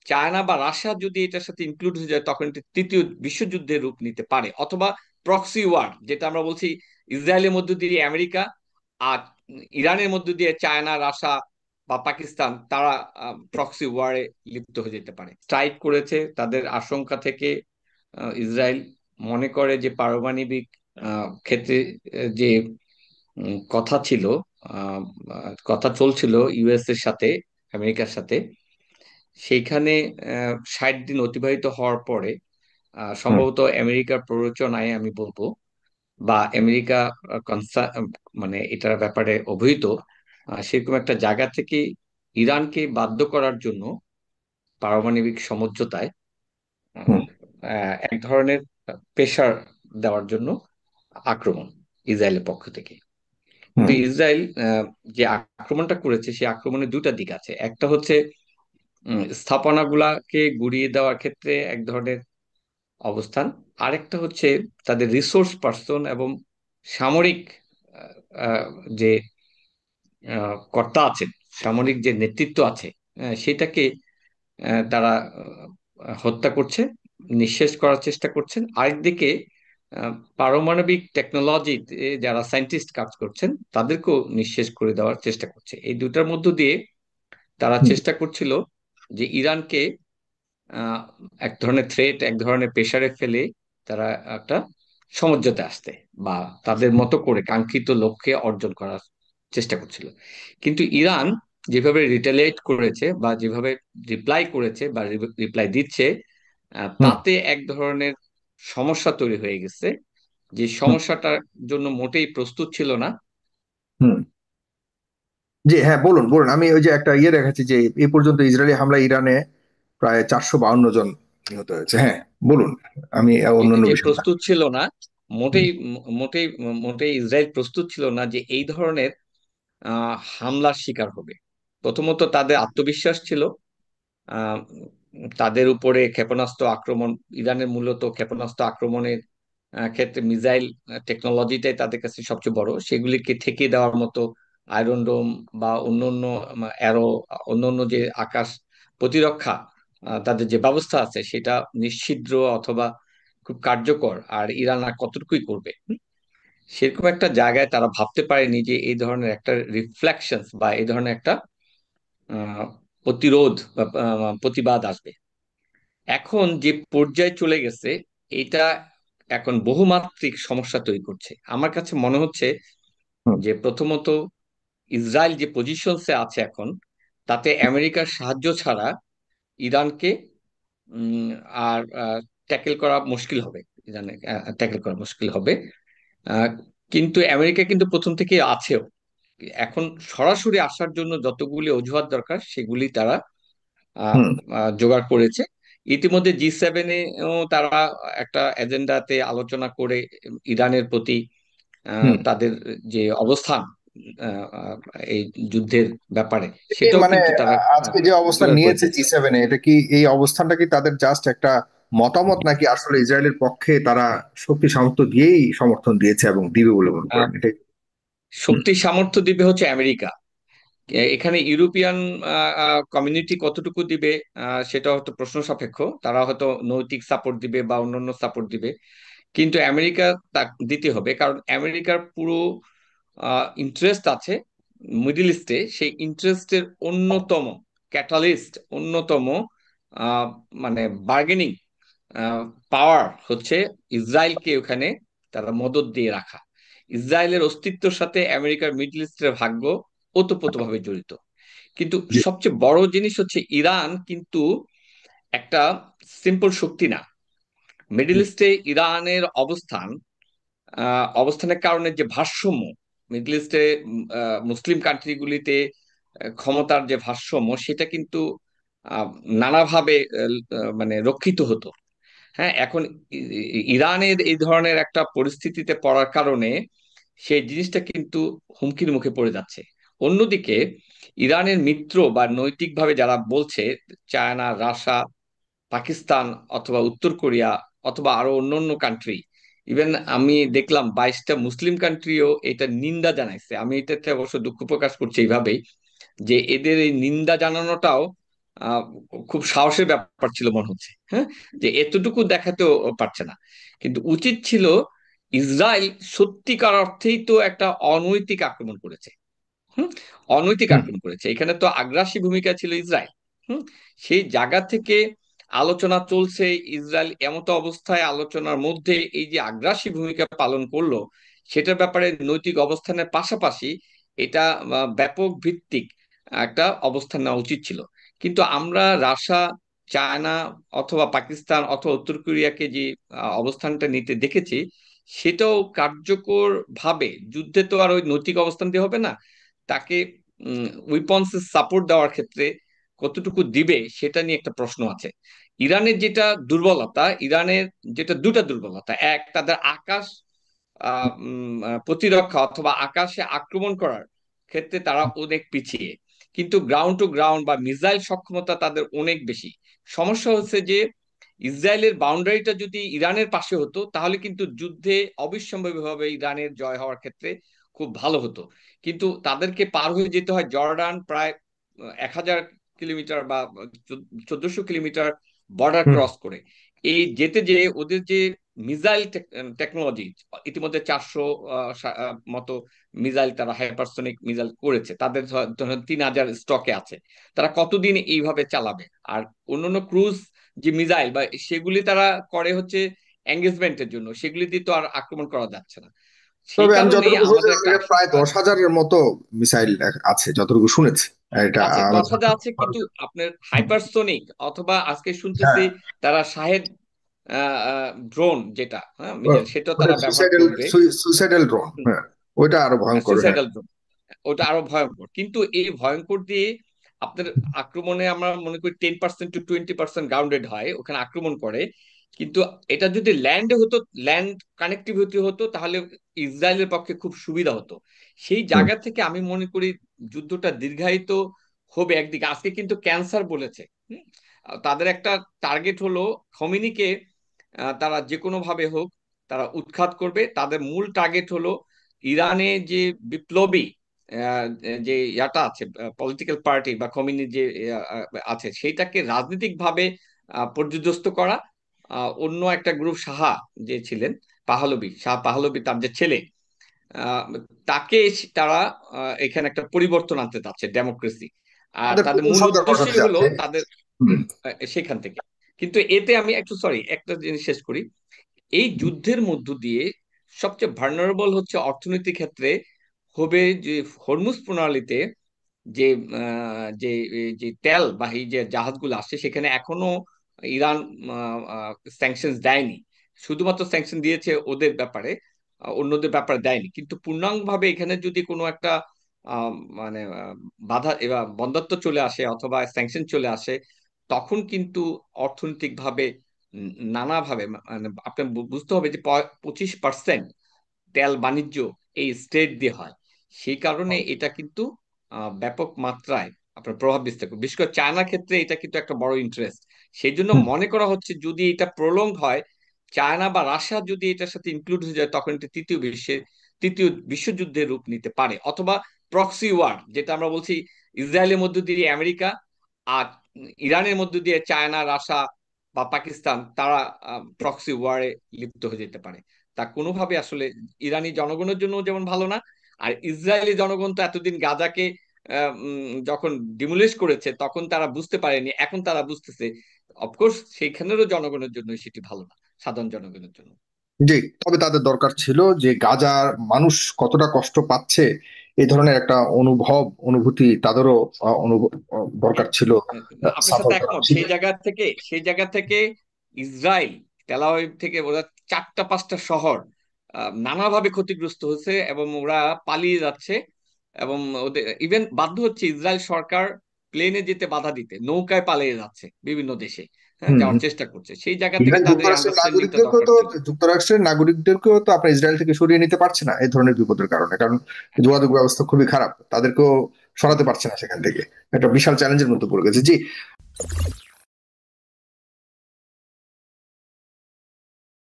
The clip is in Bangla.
চায়না বা রাশিয়া যদি এটার সাথে ইনক্লুড হয়ে যায়, তখন এটা তৃতীয় বিশ্বযুদ্ধের রূপ নিতে পারে, অথবা প্রক্সি ওয়ার, যেটা আমরা বলছি ইসরায়েলের মধ্য দিয়ে আমেরিকা আর ইরানের মধ্য দিয়ে চায়না, রাশিয়া বা পাকিস্তান, তারা প্রক্সি ওয়ারে লিপ্ত হয়ে যেতে পারে। স্ট্রাইক করেছে তাদের আশঙ্কা থেকে। ইসরায়েল মনে করে যে পারমাণবিক ক্ষেত্রে যে কথা ছিল, আহ, কথা চলছিল ইউএস এর সাথে, আমেরিকার সাথে, সেইখানে 60 দিন অতিবাহিত হওয়ার পরে হুম। সম্ভবত আমেরিকার প্ররোচনায় আমি বলবো, বা আমেরিকা মানে এটার ব্যাপারে অবহিত, সেরকম একটা জায়গা থেকে ইরানকে বাধ্য করার জন্য পারমাণবিক সমঝোতায় হুম। এক ধরনের প্রেশার দেওয়ার জন্য আক্রমণ ইসরায়েলের পক্ষ থেকে। কিন্তু হুম। ইসরায়েল যে আক্রমণটা করেছে, সেই আক্রমণের দুটা দিক আছে। একটা হচ্ছে স্থাপনাগুলাকে গুড়িয়ে দেওয়ার ক্ষেত্রে এক ধরনের অবস্থান। আরেকটা হচ্ছে তাদের রিসোর্স পার্সন এবং সামরিক আহ, আহ, যে কর্তা আছেন, সামরিক যে নেতৃত্ব আছে, সেটাকে তারা হত্যা করছে, নিঃশেষ করার চেষ্টা করছেন। আরেকদিকে পারমাণবিক টেকনোলজি যারা সায়েন্টিস্ট কাজ করছেন, তাদেরকেও নিঃশেষ করে দেওয়ার চেষ্টা করছে। এই দুটার মধ্য দিয়ে তারা হুম। চেষ্টা করছিল যে ইরানকে আহ, এক ধরনের থ্রেট, এক ধরনের প্রেসারে ফেলে তারা একটা সমঝোতে আসতে, বা তাদের মতো করে কাঙ্ক্ষিত লক্ষ্যে অর্জন করার চেষ্টা করছিল। কিন্তু ইরান যেভাবে রিটালিয়েট করেছে, বা যেভাবে রিপ্লাই করেছে, বা রিপ্লাই দিচ্ছে, হুম। তাতে এক ধরনের সমস্যা তৈরি হয়ে গেছে, যে হুম। সমস্যাটার জন্য মোটেই প্রস্তুত ছিল না। হুম। জি, হ্যাঁ, বলুন বলুন। আমি ওই যে একটা ইয়ে দেখাচ্ছি যে এই পর্যন্ত ইসরায়েলি হামলা ইরানে প্রায় 452 জন নিহত হয়েছে। হ্যাঁ, বলুন। আমি অন্যান্য যে বিষয়টা। প্রস্তুত ছিল না, হুম। মোটেই মোটেই মোটেই ইসরায়েল প্রস্তুত ছিল না যে এই ধরনের হামলার শিকার হবে। প্রথমত তাদের আত্মবিশ্বাস ছিল, আহ, তাদের উপরে ক্ষেপণাস্ত্র আক্রমণ, ইরানের মূলত ক্ষেপণাস্ত্র আক্রমণের ক্ষেত্রে মিসাইল টেকনোলজিটাই তাদের কাছে সবচেয়ে বড়। সেগুলিকে ঠেকিয়ে দেওয়ার মতো আয়রন ডোম বা অন্যান্য অ্যারো, অন্যান্য যে আকাশ প্রতিরক্ষা তাদের যে ব্যবস্থা আছে, সেটা নিশ্ছিদ্র অথবা খুব কার্যকর। আর ইরান আর কতটুকুই করবে, সেরকম একটা জায়গায় তারা ভাবতে পারেনি যে এই ধরনের একটা রিফ্লেকশন বা এই ধরনের একটা আহ, প্রতিরোধ বা প্রতিবাদ আসবে। এখন যে পর্যায়ে চলে গেছে, এটা এখন বহুমাত্রিক সমস্যা তৈরি করছে। আমার কাছে মনে হচ্ছে হুম। যে প্রথমত ইসরায়েল যে পজিশনসে আছে এখন, তাতে আমেরিকার সাহায্য ছাড়া ইরানকে উম, আর ট্যাকেল করা মুশকিল হবে। ইরানে ট্যাকেল করা মুশকিল হবে। আহ, কিন্তু আমেরিকা কিন্তু প্রথম থেকে আছেও। এখন সরাসরি আসার জন্য যতগুলি অজুহাত দরকার, সেগুলি তারা আহ, হুম। জোগাড় করেছে। ইতিমধ্যে G7-এও তারা একটা এজেন্ডাতে আলোচনা করে ইরানের প্রতি হুম। তাদের যে অবস্থান আহ, আহ, এই যুদ্ধের ব্যাপারে, এই সেটাও মানে কিন্তু তারা আজকে যে অবস্থান জোগাড় করে নিয়েছে দিয়েছে। G7-এ, এটা কি এই অবস্থানটা কি তাদের জাস্ট একটা মতামত, নাকি আসলে ইসরায়েলের পক্ষে তারা শক্তি সামর্থ্য দিয়েই সমর্থন দিয়েছে এবং দিবে বলে মনে আহ, করেন এটা? হুম। শক্তি সামর্থ্য দিবে হচ্ছে আমেরিকা। এখানে ইউরোপিয়ান কমিউনিটি কতটুকু দিবে, সেটা হয়তো প্রশ্ন সাপেক্ষ। তারা হয়তো নৈতিক সাপোর্ট দিবে বা অন্যান্য সাপোর্ট দিবে, কিন্তু আমেরিকা তা দিতে হবে, কারণ আমেরিকার পুরো ইন্টারেস্ট আছে মিডল ইস্টে। সেই ইন্টারেস্টের অন্যতম ক্যাটালিস্ট, অন্যতম আহ, মানে বার্গেনিং পাওয়ার হচ্ছে ইসরায়েলকে ওখানে তারা মদদ দিয়ে রাখা। ইসরায়েলের অস্তিত্বের সাথে আমেরিকার মিডল ইস্টের ভাগ্য ওতপ্রোতভাবে জড়িত। কিন্তু জি। সবচেয়ে বড় জিনিস হচ্ছে ইরান কিন্তু একটা সিম্পল শক্তি না। মিডল ইস্টে ইরানের অবস্থানের কারণে যে ভারসাম্য, মিডল ইস্টে মুসলিম কান্ট্রিগুলিতে ক্ষমতার যে ভারসাম্য, সেটা কিন্তু আহ, নানাভাবে মানে রক্ষিত হতো। হ্যাঁ, এখন ইরানের এই ধরনের একটা পরিস্থিতিতে পড়ার কারণে সেই জিনিসটা কিন্তু হুমকির মুখে পড়ে যাচ্ছে। অন্যদিকে ইরানের মিত্র বা নৈতিকভাবে যারা বলছে, চায়না, রাশিয়া, পাকিস্তান অথবা উত্তর কোরিয়া অথবা আরো অন্যান্য কান্ট্রি, ইভেন আমি দেখলাম 22টা মুসলিম কান্ট্রিও এটা নিন্দা জানাইছে। আমি এটাতে অবশ্য দুঃখ প্রকাশ করছি এইভাবেই, যে এদের এই নিন্দা জানানোটাও আহ, খুব সাহসের ব্যাপার ছিল মনে হচ্ছে, হ্যাঁ, যে এতটুকু দেখাতেও পারছে না। কিন্তু উচিত ছিল, ইসরায়েল সত্যিকার অর্থেই তো একটা অনৈতিক আক্রমণ করেছে। হুম, অনৈতিক হুম। আক্রমণ করেছে, এখানে তো আগ্রাসী ভূমিকা ছিল ইসরায়েল। হুম, সেই জায়গা থেকে আলোচনা চলছে, ইসরায়েল এমতো অবস্থায় আলোচনার মধ্যে এই যে আগ্রাসী ভূমিকা পালন করলো, সেটার ব্যাপারে নৈতিক অবস্থানের পাশাপাশি এটা ব্যাপক ভিত্তিক একটা অবস্থান নেওয়া উচিত ছিল। কিন্তু আমরা রাশিয়া, চায়না অথবা পাকিস্তান অথবা উত্তর কোরিয়াকে যে অবস্থানটা নিতে দেখেছি, সেটাও কার্যকর ভাবে, যুদ্ধে তো আর ওই নৈতিক অবস্থান দিয়ে হবে না, তাকে উইপন্স সাপোর্ট দেওয়ার ক্ষেত্রে কতটুকু দিবে সেটা নিয়ে একটা প্রশ্ন আছে। ইরানের যেটা দুর্বলতা, ইরানের যেটা দুটা দুর্বলতা, এক, তাদের আকাশ প্রতিরক্ষা অথবা আকাশে আক্রমণ করার ক্ষেত্রে তারা অনেক পিছিয়ে, কিন্তু গ্রাউন্ড টু গ্রাউন্ড বা মিসাইল সক্ষমতা তাদের অনেক বেশি। সমস্যা হচ্ছে যে ইসরায়েলের বাউন্ডারিটা যদি ইরানের পাশে হতো, তাহলে কিন্তু যুদ্ধে অবিসম্ভাবীভাবে ইরানের জয় হওয়ার ক্ষেত্রে খুব ভালো হতো। কিন্তু তাদেরকে পার হয়ে যেতে হয় জর্ডান, প্রায় 1000 কিলোমিটার বা 1400 কিলোমিটার বর্ডার হুম। ক্রস করে। এই যেতে যে ওদের যে মিসাইল টেকনোলজি, ইতিমধ্যে 400 মতো মিসাইল, তারা হাইপারসোনিক মিসাইল করেছে, তাদের ধরেন 3000 স্টকে আছে। তারা কতদিন এইভাবে চালাবে? আর অন্যান্য ক্রুজ যে মিসাইল বা সেগুলি তারা করে হচ্ছে এঙ্গেজমেন্টের জন্য, সেগুলি দিয়ে তো আর আক্রমণ করা যাচ্ছে না। সেই তবে আমি কারণে যতটুকু শুনেছি আমাদের একটা তাদের প্রায় 10,000-এর মতো মিসাইল আছে, যতটুকু শুনেছি। এটা আছে, আমি 10,000 আছে, কিন্তু আপনার হাইপারসোনিক অথবা আজকে শুনতেছি হ্যাঁ, তারা শাহেদ ড্রোন যেটা, হ্যাঁ, মিসাইল, সেটা ওটা তারা ব্যবহার সুইসাইডাল, করবে। সুইসাইডাল ড্রোন, হ্যাঁ, ওইটা আরো ভয়ঙ্কর, হ্যাঁ। সুইসাইডাল ড্রোন, ওটা আরো ভয়ঙ্কর। কিন্তু এই ভয়ঙ্কর দিয়ে আপনার আক্রমণে আমরা মনে করি 10% to 20% গ্রাউন্ডেড হয়, ওখানে আক্রমণ করে। কিন্তু এটা যদি ল্যান্ডে হতো, ল্যান্ড কানেক্টিভিটি হতো, তাহলে ইসরায়েলের পক্ষে খুব সুবিধা হতো। সেই হুম। জায়গা থেকে আমি মনে করি যুদ্ধটা দীর্ঘায়িত হবে একদিকে। আজকে কিন্তু ক্যান্সার বলেছে। হুম? তাদের একটা টার্গেট হলো খমিনিকে তারা যে কোনো ভাবে হোক তারা উৎখাত করবে। তাদের মূল টার্গেট হলো ইরানে যে বিপ্লবী আহ, যে ইয়াটা আছে, পলিটিক্যাল পার্টি বা কমিউনি যে আছে, সেইটাকে রাজনৈতিক ভাবে পর্যুদস্ত করা। অন্য একটা গ্রুপ, সাহা যে ছিলেন, পাহলবি, শাহ পাহলবি, তার যে ছেলে, আহ, তাকে তারা এখানে একটা পরিবর্তন আনতে চাচ্ছে, ডেমোক্রেসি। আর তাদের তাদের প্রথম মূল সরকার গঠনে উদ্দেশ্যই হলো যাচ্ছে। তাদের হুম। সেখান থেকে। কিন্তু এতে আমি একটু সরি, একটা জিনিস শেষ করি। এই যুদ্ধের মধ্য দিয়ে সবচেয়ে ভার্নারেবল হচ্ছে অর্থনৈতিক ক্ষেত্রে হবে যে হরমুজ প্রণালীতে যে যে যে তেলবাহী যে জাহাজগুলো আসছে, সেখানে এখনো ইরান স্যাংশন দেয়নি। শুধুমাত্র স্যাংশন দিয়েছে ওদের ব্যাপারে, অন্যদের ব্যাপারে দেয়নি। কিন্তু পূর্ণাঙ্গভাবে এখানে যদি কোনো একটা আহ, মানে বাধা এবার বন্ধ্যত্ব চলে আসে অথবা স্যাংশন চলে আসে, তখন কিন্তু অর্থনৈতিকভাবে নানাভাবে, মানে আপনার বুঝতে হবে যে 25% তেল বাণিজ্য এই স্টেট দিয়ে হয়। সেই কারণে এটা কিন্তু ব্যাপক মাত্রায় আপনার প্রভাব বিস্তার করবে। বিশেষ করে চায়নার ক্ষেত্রে এটা কিন্তু একটা বড় ইন্টারেস্ট। সেই জন্য হুম। মনে করা হচ্ছে যদি এটা প্রলং হয়, চায়না বা রাশিয়া যদি এটার সাথে ইনক্লুড হয়ে যায়, তখন এটা তৃতীয় বিশ্বযুদ্ধের রূপ নিতে পারে। অথবা প্রক্সি ওয়ার, যেটা আমরা বলছি, ইসরায়েলের মধ্য দিয়ে আমেরিকা আর ইরানের মধ্য দিয়ে চায়না, রাশিয়া বা পাকিস্তান, তারা প্রক্সি ওয়ারে লিপ্ত হয়ে যেতে পারে। তা কোনোভাবে আসলে ইরানি জনগণের জন্য যেমন ভালো না, আর ইসরায়েলি জনগণ তো এতদিন গাজাকে যখন ডিমোলিশ করেছে তখন তারা বুঝতে পারেনি, এখন তারা বুঝতেছে। অফকোর্স সেইখানেরও জনগণের জন্য সেটি ভালো না, সাধারণ জনগণের জন্য। জি, তবে তাদের দরকার ছিল যে গাজার মানুষ কতটা কষ্ট পাচ্ছে এই ধরনের একটা অনুভূতি তাদেরও দরকার ছিল আপনার সাফার সাথে করা। একমত। সেই জায়গা থেকে ইসরায়েল, তেল আবিব থেকে ওরা 4টা 5টা শহর নানাভাবে ক্ষতিগ্রস্ত হয়েছে এবং ওরা পালিয়ে যাচ্ছে। এবং ওদের ইভেন বাধ্য হচ্ছে ইসরায়েল সরকার প্লেনে যেতে বাধা দিতে, নৌকায় পালিয়ে যাচ্ছে বিভিন্ন দেশে, হ্যাঁ, হুম। যাওয়ার চেষ্টা করছে। সেই জায়গা থেকে ইভেন তাদের আন্ডারস্ট্যান্ডিংটা দরকার ছিল। যুক্তরাষ্ট্রের নাগরিকদেরকেও তো আপনার ইসরায়েল থেকে সরিয়ে নিতে পারছে না এই ধরনের বিপদের কারণে, কারণ যোগাযোগ ব্যবস্থা খুবই খারাপ, তাদেরকেও সরাতে পারছে না সেখান থেকে। একটা বিশাল চ্যালেঞ্জের মধ্যে পড়ে গেছে। জি।